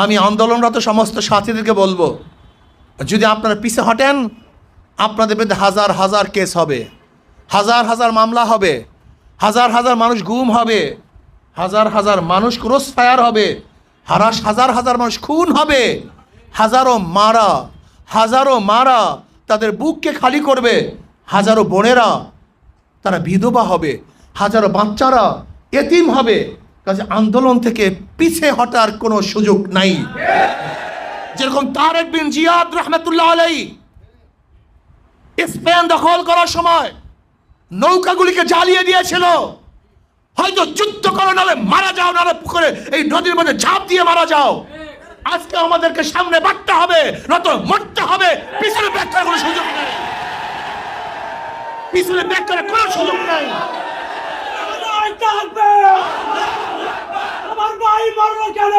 আমি আন্দোলনরত সমস্ত সাথীদেরকে বলবো, যদি আপনারা পিছে হটেন আপনাদের বিরুদ্ধে হাজার হাজার কেস হবে, হাজার হাজার মামলা হবে, হাজার হাজার মানুষ গুম হবে, হাজার হাজার মানুষ ক্রস ফায়ার হবে, হাজার হাজার মানুষ খুন হবে, হাজারো মারা তাদের বুককে খালি করবে, হাজারো বোনেরা তারা বিধবা হবে, হাজারো বাচ্চারা এতিম হবে। কাজে আন্দোলন থেকে পিছে হটার কোনো সুযোগ নাই। যেরকম তারেক বিন জিয়াদ রহমতুল্লাহ আলাইহি স্পেন দখল করার সময় নৌকাগুলিকে জ্বালিয়ে দিয়েছিল, হয়তো যুদ্ধ করো নাহলে মারা যাও, নাহলে পুকুরে এই নদীর মধ্যে ঝাঁপ দিয়ে মারা যাও। আজকে আমাদেরকে সামনে বাড়তে হবে, নয়তো মরতে হবে। পিছনে ব্যাক করার কোনো সুযোগ নেই, পিছনে ব্যাক করার কোনো সুযোগ নাই। আমার ভাই মরলো কেন?